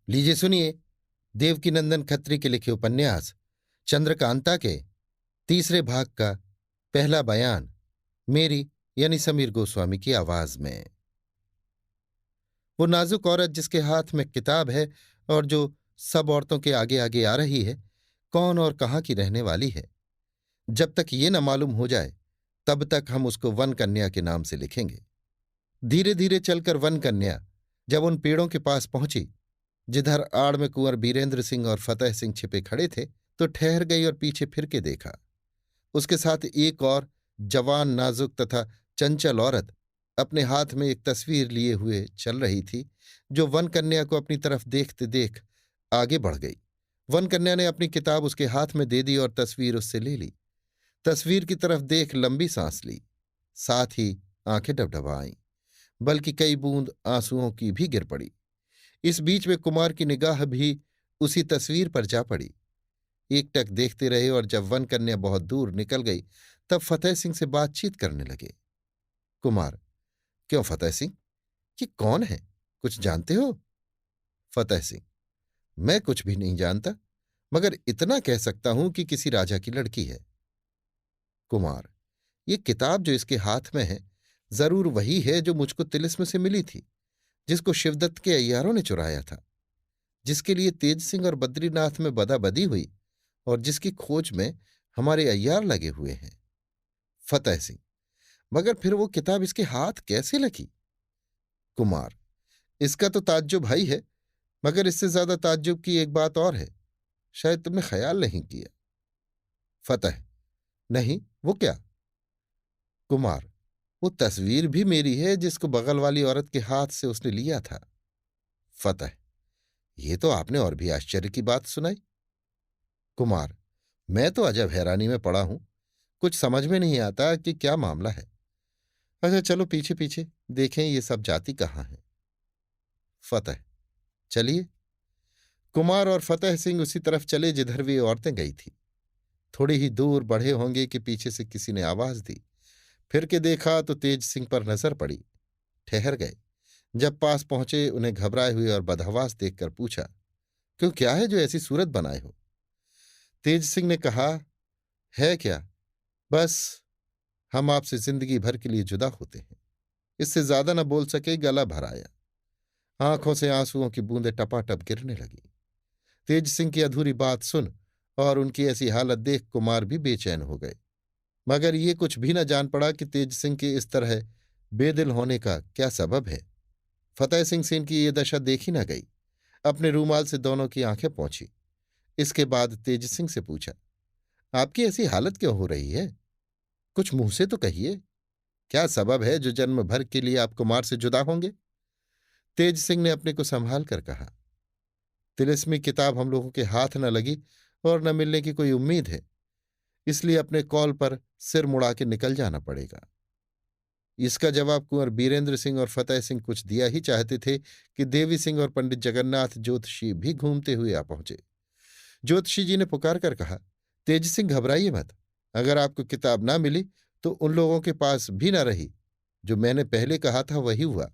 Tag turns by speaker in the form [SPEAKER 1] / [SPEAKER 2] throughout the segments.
[SPEAKER 1] लीजिए सुनिए। देवकीनंदन खत्री के लिखे उपन्यास चंद्रकांता के तीसरे भाग का पहला बयान मेरी यानी समीर गोस्वामी की आवाज में। वो नाजुक औरत जिसके हाथ में किताब है और जो सब औरतों के आगे आगे आ रही है, कौन और कहाँ की रहने वाली है, जब तक ये न मालूम हो जाए तब तक हम उसको वन कन्या के नाम से लिखेंगे। धीरे धीरे चलकर वन कन्या जब उन पेड़ों के पास पहुंची जिधर आड़ में कुंवर बीरेंद्र सिंह और फतेह सिंह छिपे खड़े थे, तो ठहर गई और पीछे फिर के देखा। उसके साथ एक और जवान नाजुक तथा चंचल औरत अपने हाथ में एक तस्वीर लिए हुए चल रही थी, जो वन कन्या को अपनी तरफ देखते देख आगे बढ़ गई। वन कन्या ने अपनी किताब उसके हाथ में दे दी और तस्वीर उससे ले ली। तस्वीर की तरफ देख लंबी सांस ली, साथ ही आंखें डबडबा आईं, बल्कि कई बूंद आंसुओं की भी गिर पड़ी। इस बीच में कुमार की निगाह भी उसी तस्वीर पर जा पड़ी। एकटक देखते रहे और जब वन कन्या बहुत दूर निकल गई तब फतेह सिंह से बातचीत करने लगे। कुमार: क्यों फतेह सिंह, ये कौन है, कुछ जानते हो? फतेह सिंह: मैं कुछ भी नहीं जानता, मगर इतना कह सकता हूं कि किसी राजा की लड़की है। कुमार: ये किताब जो इसके हाथ में है, जरूर वही है जो मुझको तिलिस्म से मिली थी, जिसको शिवदत्त के अय्यारों ने चुराया था, जिसके लिए तेज सिंह और बद्रीनाथ में बदाबदी हुई और जिसकी खोज में हमारे अय्यार लगे हुए हैं। फतेह सिंह: मगर फिर वो किताब इसके हाथ कैसे लगी? कुमार: इसका तो ताज्जुब है ही है, मगर इससे ज्यादा ताज्जुब की एक बात और है, शायद तुमने ख्याल नहीं किया। फतेह: नहीं, वो क्या? कुमार: वो तस्वीर भी मेरी है जिसको बगल वाली औरत के हाथ से उसने लिया था। फतेह: ये तो आपने और भी आश्चर्य की बात सुनाई। कुमार: मैं तो अजब हैरानी में पड़ा हूं, कुछ समझ में नहीं आता कि क्या मामला है। अच्छा चलो पीछे पीछे देखें ये सब जाति कहाँ है। फतेह: चलिए। कुमार और फतेह सिंह उसी तरफ चले जिधर वे औरतें गई थी। थोड़ी ही दूर बढ़े होंगे कि पीछे से किसी ने आवाज दी। फिर के देखा तो तेज सिंह पर नजर पड़ी। ठहर गए। जब पास पहुंचे उन्हें घबराए हुए और बदहवास देखकर पूछा, क्यों, क्या है जो ऐसी सूरत बनाए हो? तेज सिंह ने कहा, है क्या, बस हम आपसे जिंदगी भर के लिए जुदा होते हैं। इससे ज्यादा न बोल सके, गला भर आया। आंखों से आंसुओं की बूंदें टपाटप गिरने लगी। तेज सिंह की अधूरी बात सुन और उनकी ऐसी हालत देख कुमार भी बेचैन हो गए, मगर ये कुछ भी न जान पड़ा कि तेज सिंह के इस तरह बेदिल होने का क्या सबब है। फतेह सिंह से इनकी ये दशा देखी न गई। अपने रूमाल से दोनों की आंखें पोंछी। इसके बाद तेज सिंह से पूछा, आपकी ऐसी हालत क्यों हो रही है? कुछ मुंह से तो कहिए, क्या सबब है जो जन्म भर के लिए आप कुमार से जुदा होंगे? तेज सिंह ने अपने को संभाल कर कहा, तिलिस्मी किताब हम लोगों के हाथ न लगी और न मिलने की कोई उम्मीद है, इसलिए अपने कॉल पर सिर मुड़ा के निकल जाना पड़ेगा। इसका जवाब कुंवर बीरेंद्र सिंह और फतेह सिंह कुछ दिया ही चाहते थे कि देवी सिंह और पंडित जगन्नाथ ज्योतिषी भी घूमते हुए आ पहुंचे। ज्योतिषी जी ने पुकार कर कहा, तेज सिंह घबराइए मत, अगर आपको किताब ना मिली तो उन लोगों के पास भी ना रही। जो मैंने पहले कहा था वही हुआ,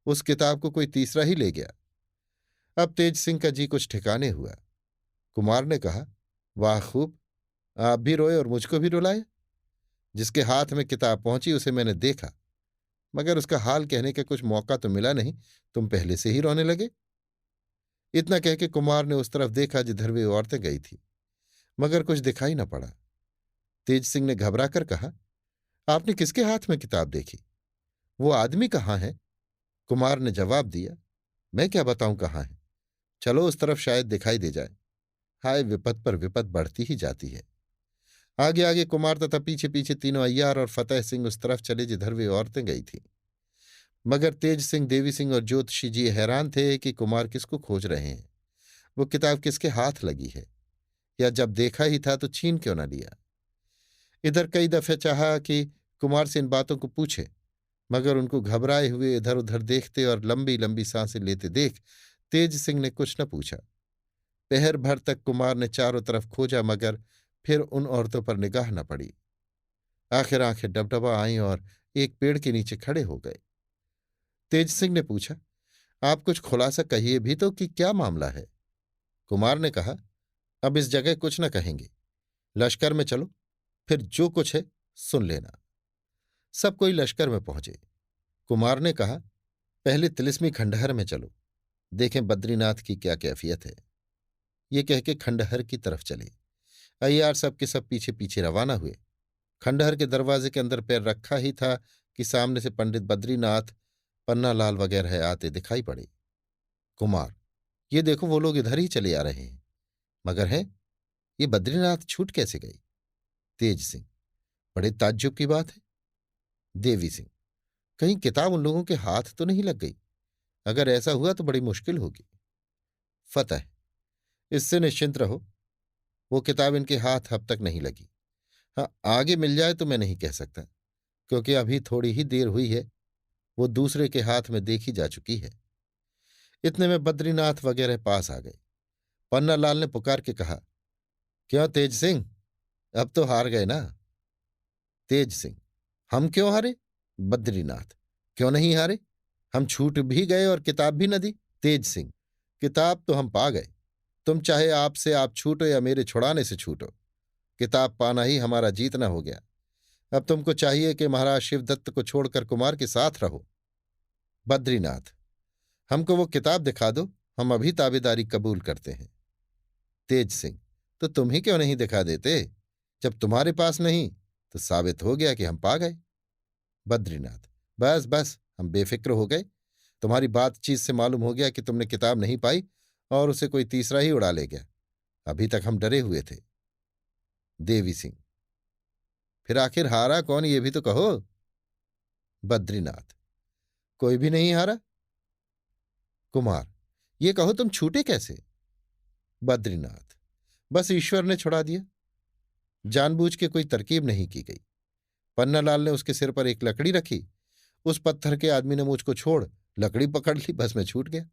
[SPEAKER 1] उस किताब को कोई तीसरा ही ले गया। अब तेज सिंह का जी कुछ ठिकाने हुआ। कुमार ने कहा, वाह खूब, आप भी रोए और मुझको भी रुलाए। जिसके हाथ में किताब पहुंची उसे मैंने देखा, मगर उसका हाल कहने का कुछ मौका तो मिला नहीं, तुम पहले से ही रोने लगे। इतना कह के कुमार ने उस तरफ देखा जिधर वे औरतें गई थी, मगर कुछ दिखाई न पड़ा। तेज सिंह ने घबरा कर कहा, आपने किसके हाथ में किताब देखी? वो आदमी कहाँ है? कुमार ने जवाब दिया, मैं क्या बताऊं कहाँ है, चलो उस तरफ शायद दिखाई दे जाए। हाय, विपद पर विपद बढ़ती ही जाती है। आगे आगे कुमार तथा पीछे पीछे तीनों अय्यार और फतेह सिंह उस तरफ चले जिधर वे औरतें गई थीं। मगर तेज सिंह, देवी सिंह और ज्योतिषी जी हैरान थे कि कुमार किसको खोज रहे हैं, वो किताब किसके हाथ लगी है, या जब देखा ही था तो छीन क्यों न लिया। इधर कई दफे चाहा कि कुमार से इन बातों को पूछे, मगर उनको घबराए हुए इधर उधर देखते और लंबी लंबी सांसें लेते देख तेज सिंह ने कुछ न पूछा। पहर भर तक कुमार ने चारों तरफ खोजा, मगर फिर उन औरतों पर निगाह न पड़ी। आखिर आंखें डबडबा आईं और एक पेड़ के नीचे खड़े हो गए। तेज सिंह ने पूछा, आप कुछ खुलासा कहिए भी तो कि क्या मामला है। कुमार ने कहा, अब इस जगह कुछ न कहेंगे, लश्कर में चलो, फिर जो कुछ है सुन लेना। सब कोई लश्कर में पहुंचे। कुमार ने कहा, पहले तिलिस्मी खंडहर में चलो, देखें बद्रीनाथ की क्या कैफियत है। ये कह के खंडहर की तरफ चले। अय्यार सब के सब पीछे पीछे रवाना हुए। खंडहर के दरवाजे के अंदर पैर रखा ही था कि सामने से पंडित बद्रीनाथ, पन्नालाल वगैरह आते दिखाई पड़े। कुमार, ये देखो वो लोग इधर ही चले आ रहे हैं। मगर हैं, ये बद्रीनाथ छूट कैसे गई? तेज सिंह, बड़े ताज्जुब की बात है। देवी सिंह, कहीं किताब उन लोगों के हाथ तो नहीं लग गई? अगर ऐसा हुआ तो बड़ी मुश्किल होगी। फतेह, इससे निश्चिंत रहो, वो किताब इनके हाथ अब तक नहीं लगी। हाँ, आगे मिल जाए तो मैं नहीं कह सकता, क्योंकि अभी थोड़ी ही देर हुई है, वो दूसरे के हाथ में देखी जा चुकी है। इतने में बद्रीनाथ वगैरह पास आ गए। पन्नालाल ने पुकार के कहा, क्यों तेज सिंह, अब तो हार गए ना? तेज सिंह, हम क्यों हारे? बद्रीनाथ, क्यों नहीं हारे? हम छूट भी गए और किताब भी न दी। तेज सिंह, किताब तो हम पा गए, तुम चाहे आपसे आप छूटो या मेरे छुड़ाने से छूटो, किताब पाना ही हमारा जीतना हो गया। अब तुमको चाहिए कि महाराज शिवदत्त को छोड़कर कुमार के साथ रहो। बद्रीनाथ, हमको वो किताब दिखा दो, हम अभी ताबेदारी कबूल करते हैं। तेज सिंह, तो तुम ही क्यों नहीं दिखा देते? जब तुम्हारे पास नहीं तो साबित हो गया कि हम पा गए। बद्रीनाथ, बस बस, हम बेफिक्र हो गए। तुम्हारी बातचीत से मालूम हो गया कि तुमने किताब नहीं पाई और उसे कोई तीसरा ही उड़ा ले गया। अभी तक हम डरे हुए थे। देवी सिंह, फिर आखिर हारा कौन, ये भी तो कहो। बद्रीनाथ, कोई भी नहीं हारा। कुमार, ये कहो तुम छूटे कैसे? बद्रीनाथ, बस ईश्वर ने छुड़ा दिया, जानबूझ के कोई तरकीब नहीं की गई। पन्नालाल ने उसके सिर पर एक लकड़ी रखी, उस पत्थर के आदमी ने मुझको छोड़ लकड़ी पकड़ ली, बस मैं छूट गया।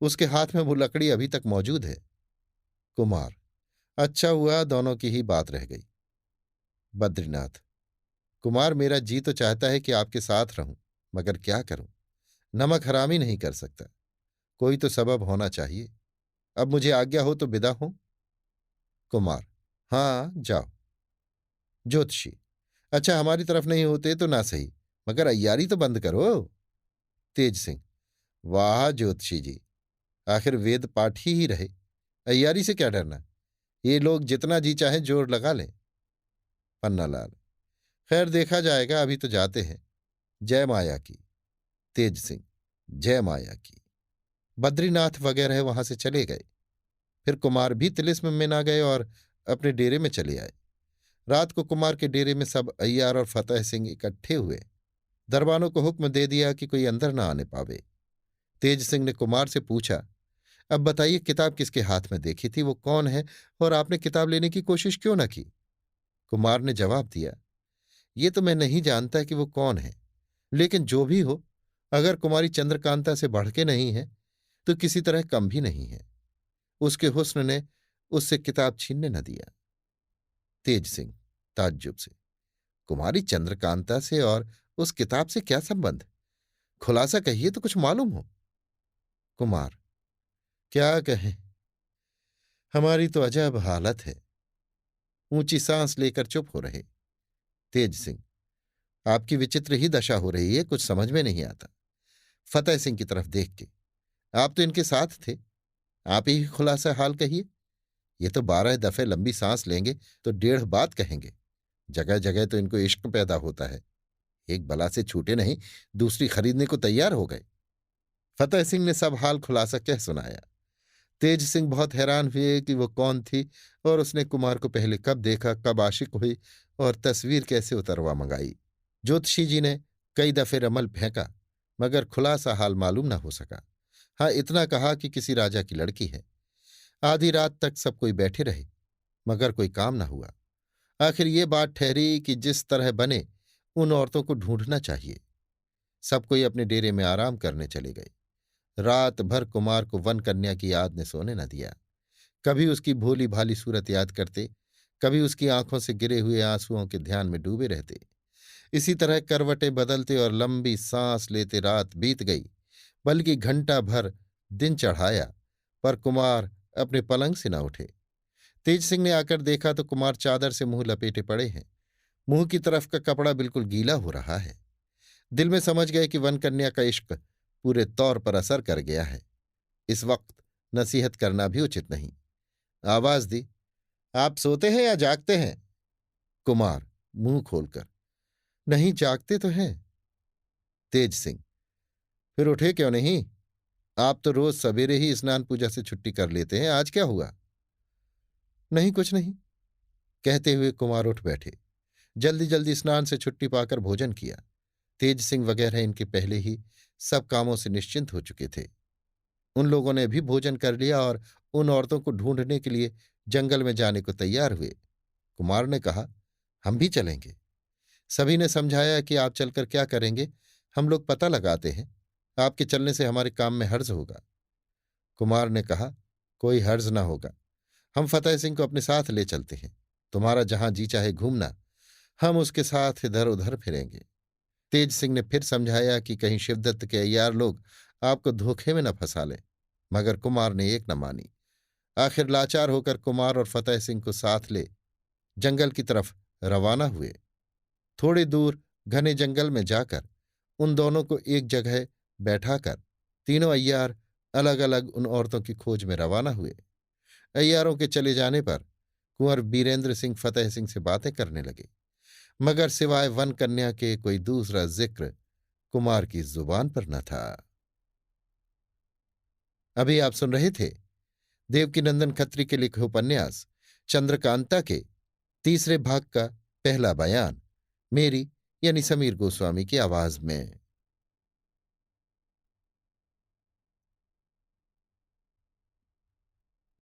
[SPEAKER 1] उसके हाथ में वो लकड़ी अभी तक मौजूद है। कुमार, अच्छा हुआ दोनों की ही बात रह गई। बद्रीनाथ, कुमार, मेरा जी तो चाहता है कि आपके साथ रहूं, मगर क्या करूं, नमक हरामी नहीं कर सकता, कोई तो सबब होना चाहिए। अब मुझे आज्ञा हो तो विदा हूं। कुमार, हाँ जाओ। ज्योतिषी, अच्छा हमारी तरफ नहीं होते तो ना सही, मगर अय्यारी तो बंद करो। तेज सिंह, वाह ज्योतिषी जी, आखिर वेद पाठी ही रहे, अय्यारी से क्या डरना, ये लोग जितना जी चाहे जोर लगा लें। पन्नालाल, खैर देखा जाएगा, अभी तो जाते हैं। जय माया की। तेज सिंह, जय माया की। बद्रीनाथ वगैरह वहां से चले गए। फिर कुमार भी तिलिस्म में ना गए और अपने डेरे में चले आए। रात को कुमार के डेरे में सब अय्यार और फतेह सिंह इकट्ठे हुए। दरबानों को हुक्म दे दिया कि कोई अंदर ना आने पावे। तेज सिंह ने कुमार से पूछा, अब बताइए, किताब किसके हाथ में देखी थी, वो कौन है, और आपने किताब लेने की कोशिश क्यों न की? कुमार ने जवाब दिया, ये तो मैं नहीं जानता कि वो कौन है, लेकिन जो भी हो, अगर कुमारी चंद्रकांता से बढ़ के नहीं है तो किसी तरह कम भी नहीं है। उसके हुस्न ने उससे किताब छीनने न दिया। तेज सिंह ताज्जुब से, कुमारी चंद्रकांता से और उस किताब से क्या संबंध? खुलासा कहिए तो कुछ मालूम हो। कुमार, क्या कहें, हमारी तो अजब हालत है। ऊंची सांस लेकर चुप हो रहे। तेज सिंह, आपकी विचित्र ही दशा हो रही है, कुछ समझ में नहीं आता। फतेह सिंह की तरफ देख के, आप तो इनके साथ थे, आप ही खुलासा हाल कहिए। ये तो 12 दफे लंबी सांस लेंगे तो 1.5 बात कहेंगे। जगह जगह तो इनको इश्क पैदा होता है, एक बला से छूटे नहीं, दूसरी खरीदने को तैयार हो गए। फतेह सिंह ने सब हाल खुलासा कह सुनाया। तेज सिंह बहुत हैरान हुए कि वो कौन थी और उसने कुमार को पहले कब देखा, कब आशिक हुई और तस्वीर कैसे उतरवा मंगाई। ज्योतिषी जी ने कई दफे रमल फेंका, मगर खुलासा हाल मालूम न हो सका। हाँ, इतना कहा कि किसी राजा की लड़की है। आधी रात तक सब कोई बैठे रहे, मगर कोई काम न हुआ। आखिर ये बात ठहरी कि जिस तरह बने उन औरतों को ढूंढना चाहिए। सब कोई अपने डेरे में आराम करने चले गए। रात भर कुमार को वन कन्या की याद ने सोने न दिया। कभी उसकी भोली भाली सूरत याद करते, कभी उसकी आंखों से गिरे हुए आंसुओं के ध्यान में डूबे रहते। इसी तरह करवटें बदलते और लंबी सांस लेते रात बीत गई। बल्कि घंटा भर दिन चढ़ाया, पर कुमार अपने पलंग से न उठे। तेज सिंह ने आकर देखा तो कुमार चादर से मुंह लपेटे पड़े हैं। मुंह की तरफ का कपड़ा बिल्कुल गीला हो रहा है। दिल में समझ गए कि वन कन्या का इश्क पूरे तौर पर असर कर गया है। इस वक्त नसीहत करना भी उचित नहीं। आवाज दी, आप सोते हैं या जागते हैं? कुमार मुंह खोलकर, नहीं जागते तो हैं। तेज सिंह, फिर उठे क्यों नहीं? आप तो रोज सवेरे ही स्नान पूजा से छुट्टी कर लेते हैं, आज क्या हुआ? नहीं, कुछ नहीं, कहते हुए कुमार उठ बैठे। जल्दी जल्दी स्नान से छुट्टी पाकर भोजन किया। तेज सिंह वगैरह इनके पहले ही सब कामों से निश्चिंत हो चुके थे। उन लोगों ने भी भोजन कर लिया और उन औरतों को ढूंढने के लिए जंगल में जाने को तैयार हुए। कुमार ने कहा, हम भी चलेंगे। सभी ने समझाया कि आप चलकर क्या करेंगे, हम लोग पता लगाते हैं, आपके चलने से हमारे काम में हर्ज होगा। कुमार ने कहा, कोई हर्ज ना होगा, हम फतेह सिंह को अपने साथ ले चलते हैं। तुम्हारा जहां जी चाहे घूमना, हम उसके साथ इधर उधर फिरेंगे। तेज सिंह ने फिर समझाया कि कहीं शिवदत्त के अय्यार लोग आपको धोखे में न फंसा लें, मगर कुमार ने एक न मानी। आखिर लाचार होकर कुमार और फतेह सिंह को साथ ले जंगल की तरफ रवाना हुए। थोड़ी दूर घने जंगल में जाकर उन दोनों को एक जगह बैठाकर तीनों अय्यार अलग अलग उन औरतों की खोज में रवाना हुए। अय्यारों के चले जाने पर कुंवर बीरेंद्र सिंह फतेह सिंह से बातें करने लगे, मगर सिवाय वन कन्या के कोई दूसरा जिक्र कुमार की जुबान पर न था। अभी आप सुन रहे थे देवकीनंदन खत्री के लिखे उपन्यास चंद्रकांता के तीसरे भाग का पहला बयान, मेरी यानी समीर गोस्वामी की आवाज में।